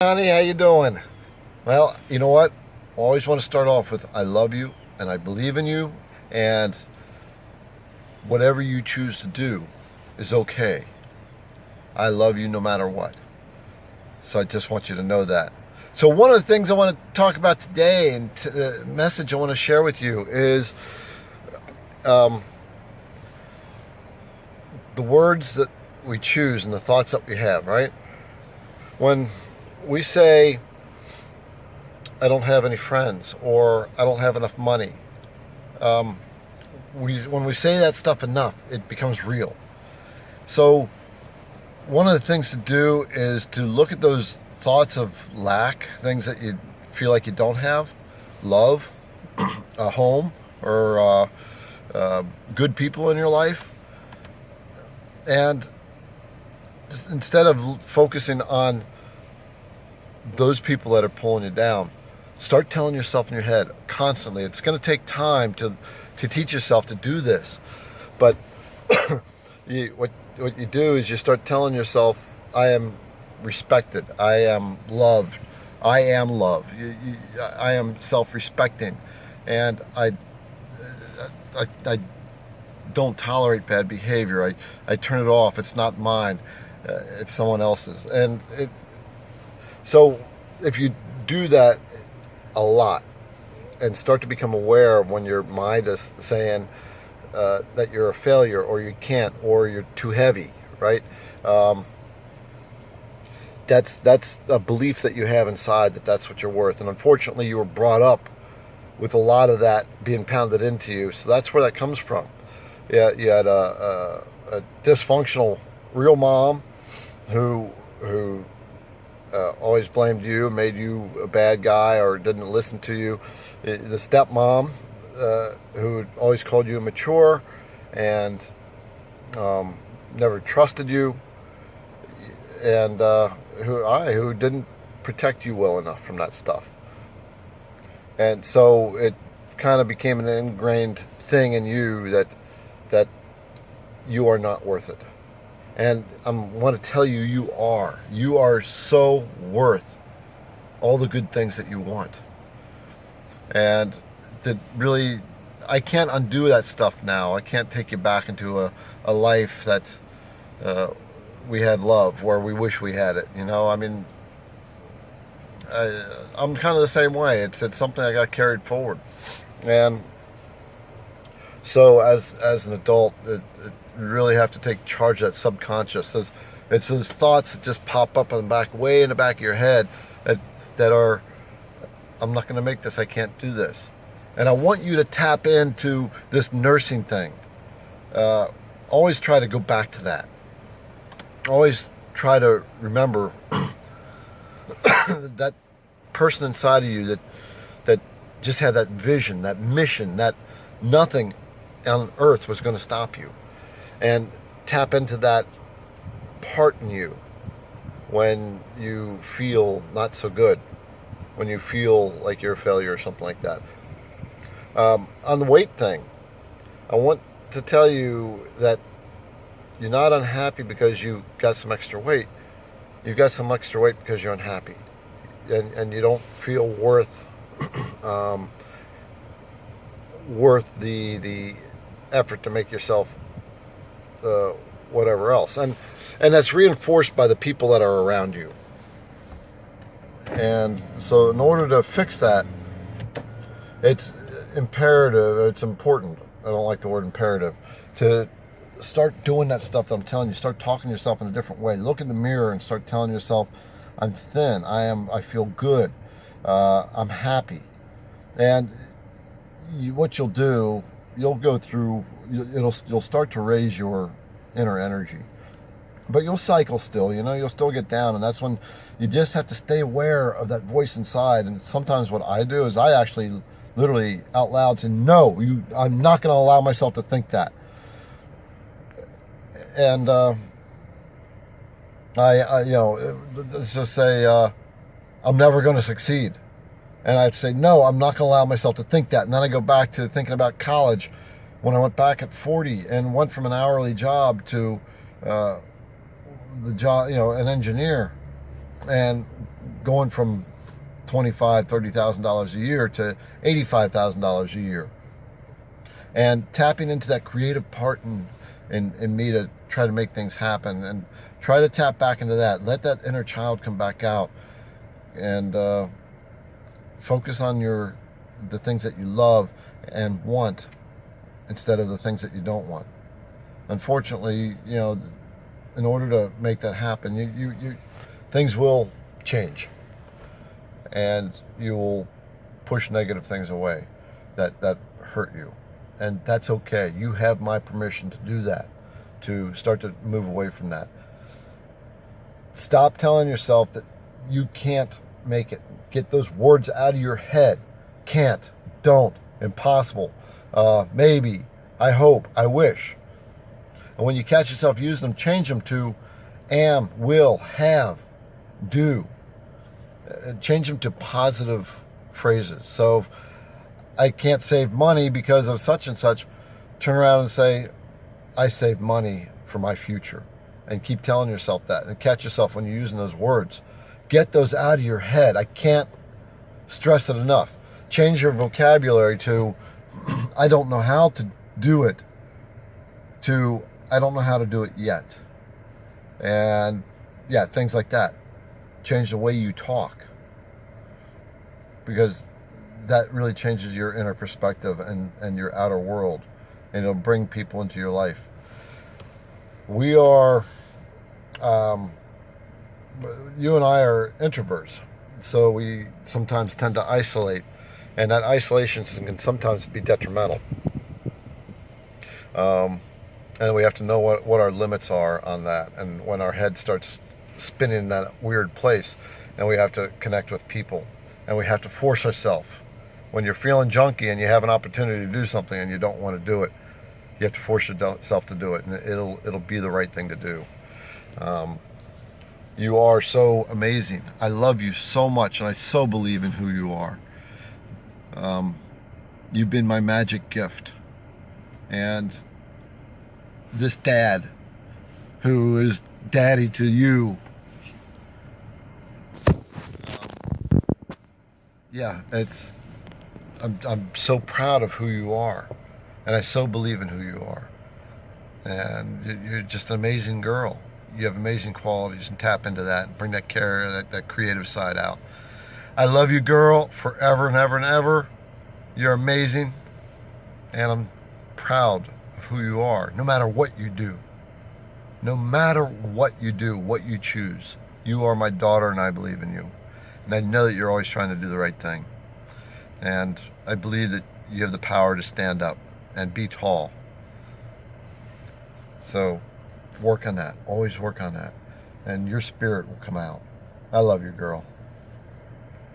Johnny, how you doing? Well, you know what? I always want to start off with I love you and I believe in you, and whatever you choose to do is okay. I love you no matter what. So I just want you to know that. So one of the things I want to talk about today, and the message I want to share with you is um, the words that we choose and the thoughts that we have, right? When we say I don't have any friends or I don't have enough money, um, when we say that stuff enough, it becomes real. So one of the things to do is to look at those thoughts of lack, things that you feel like you don't have, love, a home, or good people in your life, and instead of focusing on those people that are pulling you down, start telling yourself in your head constantly. It's going to take time to teach yourself to do this, but what you do is you start telling yourself, I am respected, I am loved, I am love, I am self-respecting, and I don't tolerate bad behavior. I turn it off. It's not mine. It's someone else's. So if you do that a lot and start to become aware of when your mind is saying that you're a failure, or you can't, or you're too heavy, right? That's a belief that you have inside, that that's what you're worth. And unfortunately, you were brought up with a lot of that being pounded into you. So that's where that comes from. Yeah, you had a dysfunctional real mom who always blamed you, made you a bad guy, or didn't listen to you. The stepmom who always called you immature and never trusted you, and who didn't protect you well enough from that stuff. And so it kind of became an ingrained thing in you that you are not worth it. And I want to tell you, you are. You are so worth all the good things that you want. And that really, I can't undo that stuff now. I can't take you back into a life that we had love, where we wish we had it. I mean, I'm kind of the same way. It's something I got carried forward. And so as an adult, you really have to take charge of that subconscious. It's those thoughts that just pop up way in the back of your head that are, I'm not going to make this, I can't do this. And I want you to tap into this nursing thing. Always try to go back to that. Always try to remember that person inside of you that just had that vision, that mission, that nothing on earth was going to stop you. And tap into that part in you when you feel not so good, when you feel like you're a failure or something like that. On the weight thing, I want to tell you that you're not unhappy because you got some extra weight. You got some extra weight because you're unhappy, and you don't feel worth the effort to make yourself whatever else, and that's reinforced by the people that are around you. And so in order to fix that, it's imperative, it's important, I don't like the word imperative, to start doing that stuff that I'm telling you. Start talking to yourself in a different way. Look in the mirror and start telling yourself, I'm thin, I feel good, I'm happy. And what you'll do, you'll go through, you'll start to raise your inner energy. But you'll cycle still, you'll still get down, and that's when you just have to stay aware of that voice inside. And sometimes what I do is I actually literally out loud say, no, I'm not going to allow myself to think that. And let's just say I'm never going to succeed. And I'd say, no, I'm not going to allow myself to think that. And then I go back to thinking about college, when I went back at 40 and went from an hourly job to the job, an engineer, and going from $25,000, $30,000 a year to $85,000 a year. And tapping into that creative part in me to try to make things happen, and try to tap back into that. Let that inner child come back out, and focus on the things that you love and want instead of the things that you don't want. Unfortunately, in order to make that happen, you things will change, and you will push negative things away that hurt you, and that's okay. You have my permission to do that, to start to move away from that. Stop telling yourself that you can't make it. Get those words out of your head. Can't, don't, impossible, maybe, I hope, I wish. And when you catch yourself using them, change them to am, will, have, do. Change them to positive phrases. So if I can't save money because of such and such, turn around and say, I save money for my future. And keep telling yourself that. And catch yourself when you're using those words. Get those out of your head. I can't stress it enough. Change your vocabulary to I don't know how to do it, to I don't know how to do it yet. And yeah, things like that. Change the way you talk, because that really changes your inner perspective and your outer world, and it'll bring people into your life. We are, you and I are introverts, so we sometimes tend to isolate, and that isolation can sometimes be detrimental. And we have to know what our limits are on that, and when our head starts spinning in that weird place, and we have to connect with people, and we have to force ourselves. When you're feeling junky and you have an opportunity to do something and you don't want to do it, you have to force yourself to do it, and it'll be the right thing to do. You are so amazing. I love you so much, and I so believe in who you are. You've been my magic gift, and this dad, who is daddy to you, I'm so proud of who you are, and I so believe in who you are, and you're just an amazing girl. You have amazing qualities, and tap into that and bring that that creative side out. I love you, girl, forever and ever and ever. You're amazing, and I'm proud of who you are, no matter what you do. No matter what you do, what you choose. You are my daughter, and I believe in you. And I know that you're always trying to do the right thing. And I believe that you have the power to stand up and be tall. So work on that. Always work on that. And your spirit will come out. I love you, girl.